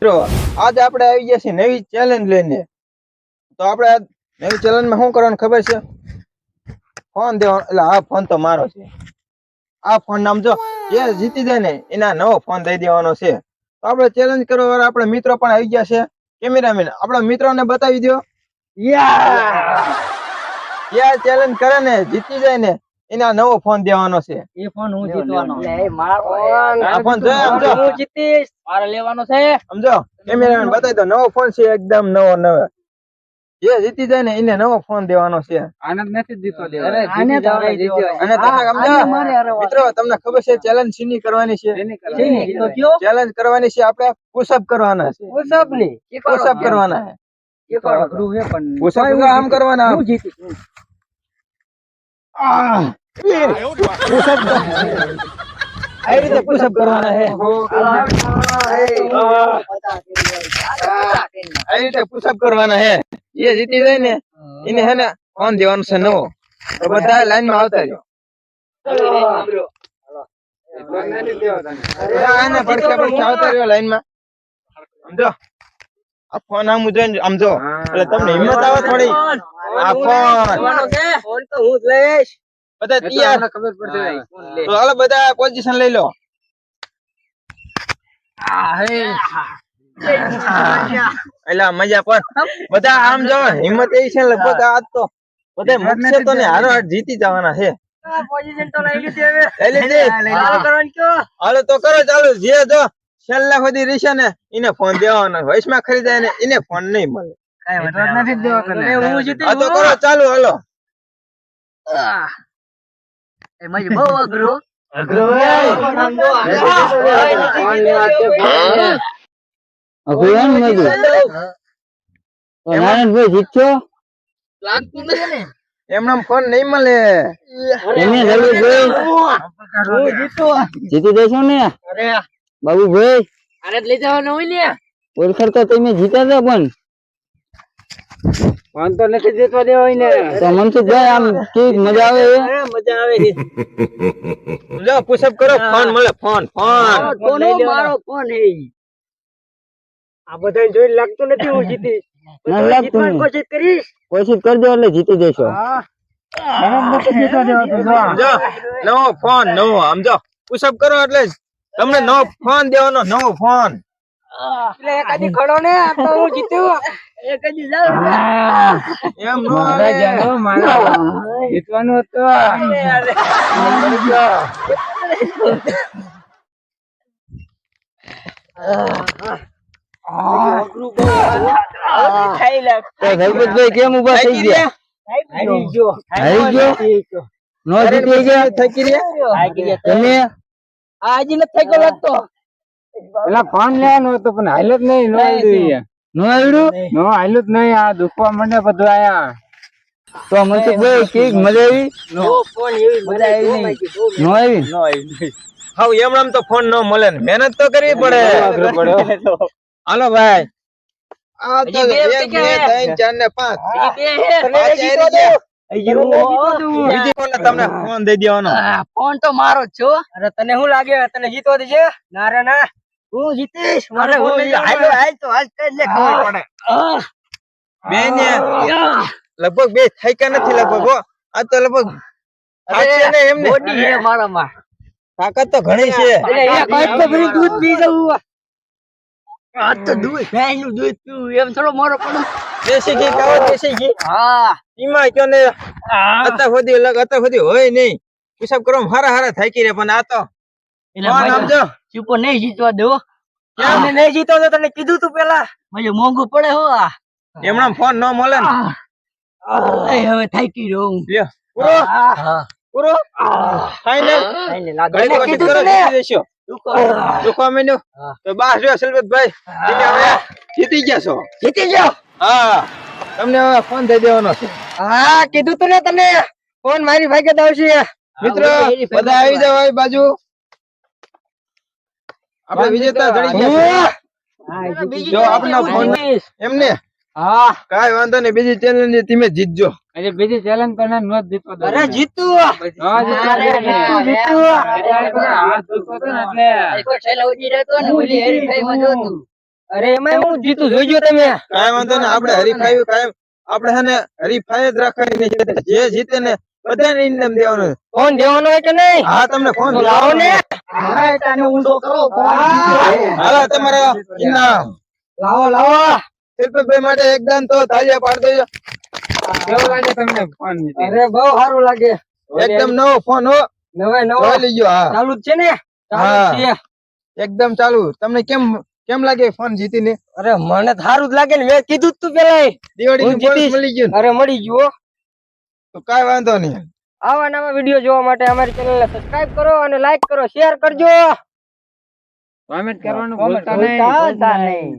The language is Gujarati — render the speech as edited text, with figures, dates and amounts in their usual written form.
મિત્રો આજે આપણે આવી ગયા છીએ નવી ચેલેન્જ લઈને. તો આપણે નવી ચેલેન્જમાં શું કરવાનું ખબર છે? ફોન દેવાનો. એટલે આ ફોન તો મારો છે. આ ફોન નામ જો જે જીતી જાય ને એના નવો ફોન દઈ દેવાનો છે. તો આપણે ચેલેન્જ કરવા વાળા આપણા મિત્રો પણ આવી ગયા છે. કેમેરામેન આપણા મિત્રોને બતાવી દો. યા ચેલેન્જ કરે ને જીતી જાય ને એના નવો ફોન દેવાનો છે. એ ફોન હું જીતવાનો. આ ફોન જો સમજો હું જીતીશ. મારે લેવાનો છે. સમજો કેમેરામેન બતાવી દો. નવો ફોન છે એકદમ નવો. જે જીતી જાય ને એને નવો ફોન દેવાનો છે. આનંદ નથી જીતવા દેવો. અને તમે સમજો મિત્રો તમને ખબર છે ચેલેન્જ શીની કરવાની છે? ચેલેન્જ કરવાની છે આપણે પુશઅપ કરવાના છે. પુશઅપ કરવાના છે. પુશઅપ આમ કરવાના. હું જીતીશ. આવી રીતે પુશઅપ કરવાના છે. આવી રીતે પુશઅપ કરવાના છે. જે જીતી જાય ને એને હે ને ફોન દેવાનું છે નવો. તો બધા લાઈન માં આવતા રહ્યો. આને પડખે આવતા રહ્યો લાઈન માં. સમજો આ ફોન આમ જોઈને સમજો એટલે તમને હિંમત આવે થોડી. આ ફોન તો હું જ લઈશ. બધા તૈયાર. ખબર પડશે. તો હાલો બધા પોઝિશન લઈ લો. એલા મજા પર બધા આમ જો હિંમત એવી છે લગભગ આજ તો બધા મુકશે તો ને હારો હાર જીતી જવાના છે. પોઝિશન તો લઈ લીધી હવે. લઈ લીધી. હાલો તો કરો ચાલુ. જે જો છેલ્લા સુધી રહેશે ને એને ફોન દેવાનો. વૈશમાં ખરીદાય ને એને ફોન નહીં મળે. નથી દેવો તને. હું જીતીશ. આ તો કરો ચાલુ. હાલો એ મજ બહુ અઘરું. નારાયણભાઈ જીતશો? એમના ફોન નહીં મળે. જીતી જશો ને બાબુભાઈ? અરે લઈ જવાનું હોય ને. ઓળખર તો તમે જીતા હતા પણ ફોન તો નથી જીતવા દેવો હોય ને. તો મનસુખભાઈ આમ કેવી મજા આવે? મજા આવે. લો પુશઅપ કરો. ફોન મળે. ફોન મારો ફોન હે. આ બધા જોઈ લાગતું નથી હું જીતીશ. કોશિશ કરીશ. કોશિશ કરજો એટલે જીતી જશો. સમજો નવો ફોન નવો. સમજો પુશઅપ કરો એટલે તમને નવો ફોન દેવાનો. નવો ફોન એટલે એકાદી ખડો ને તો હું જીત્યો. એકાદી જાવ એમ નો આવે. જીતવાનું હતું. ભાઈ કેમ ઉભા થઈ ગયા? હારી ગયો. નો જીતી ગયા? થકી રહ્યા તમે આજે નથી થઈ ગયો લાગતો. પેલા ફોન લેવાનો હતો પણ હાલ્યો જ નહીં. નો આવડ્યું? નો હાલ્યું જ નહીં. આ દુખવા માંડે બધું આયા. તો મનસુખભાઈ કેવી મજા આવી? નો ફોન એવી મજા આવી નહીં. નો આવી? હાવ એમ તો ફોન ન મળે ને મહેનત તો કરવી પડે. હાલો ભાઈ. આ તો 1 2 3 4 ને 5 બીજી કોને તમને ફોન દઈ દેવાનો. ફોન તો મારો જ છો. અરે તને શું લાગે તને જીતવા દેજે? ના રે ના હું જીતીશ. મારે હું હાલ તો આજ કઈ લે ખબર પડે. બે ને લગભગ બે થઈ કે નથી લગભગ હો. આ તો લગભગ થાકશે ને એમને. બોડી હે મારામાં. તાકાત તો ઘણી છે. એટલે એક વાત તો ભરી દૂધ પી જવું. આ તો દૂધ ભેંસ નું દૂધ પીવું એમ થોડો મારો પણ. દેશી ઘી ખાઓ. દેશી ઘી હા ઈમાં કયો ને અત્યાર સુધી હોય નહીં. પુશઅપ કરો હારા થાકી રે. પણ આ તો સમજો ચૂપો નહીં જીતવા દો. કેમ નહીં જીતો તો તને કીધું તું પેલા. મને મોંઘું પડે હો. એમના ફોન ન મળે ને. હવે થાકી રહ્યો હું. લ્યો પૂરો ફાઈનલ. ઘણી કોશિશ કરો જીતી જશો. દુખવા માંડ્યો તો બસ જો સિલવતભાઈ તમે હવે જીતી ગયા છો. જીતી ગયો. હા તમને હવે ફોન દઈ દેવાનો છે. હા કીધું તું ને તને ફોન મારી ભાગ્ય આવશે. મિત્રો બધા આવી જાવ આ બાજુ. આપણે વિજેતા જડી ગયા. જો આપનો ફોન એમને હા કાઈ વાંધો નહીં. બીજી ચેલેન્જ તમે જીતજો. અરે બીજી ચેલેન્જ કરને નો જીતવા દો. અરે જીતું. અરે એમાં હું જીતું જોઈજો તમે. કાંઈ વાંધો નહીં, આપણે હરીફાઈ કાંઈ આપણે હે ને હરીફાઈ જ રાખવાની છે. જે જીતે ને બધાને ઇનામ દેવાનું. ફોન દેવાનો હોય કે નહીં? હા, તમને ફોન તો લાવો ને. હાલો તમારા ઇનામ. લાવો લાવો. શિલ્પભાઈ માટે એકદમ તો તાળીયા પાડી દેજો. કેવું લાગે તમને ફોન જીતે? અરે બહુ સારું લાગે. એકદમ નવો ફોન હો, નવે નવો જોઈ લીજો. હા, ચાલુ જ છે ને? ચાલુ જ છે. એકદમ ચાલુ. તમને કેમ લાગે ફોન જીતીને? અરે મને તો સારું જ લાગે ને, મેં કીધું જ તું પેલા. દિવાળીનું હું જીતીશ. બોનસ મળી ગયું ને? અરે મળી ગયું હો. તો કાંઈ વાંધો નહીં. આવા નવા વિડીયો જોવા માટે અમારી ચેનલને સબસ્ક્રાઇબ કરો અને લાઈક કરો, શેર કરજો. કોમેન્ટ કરવાનું કોમેન્ટ ભૂલતા નહીં. ભૂલતા નહીં.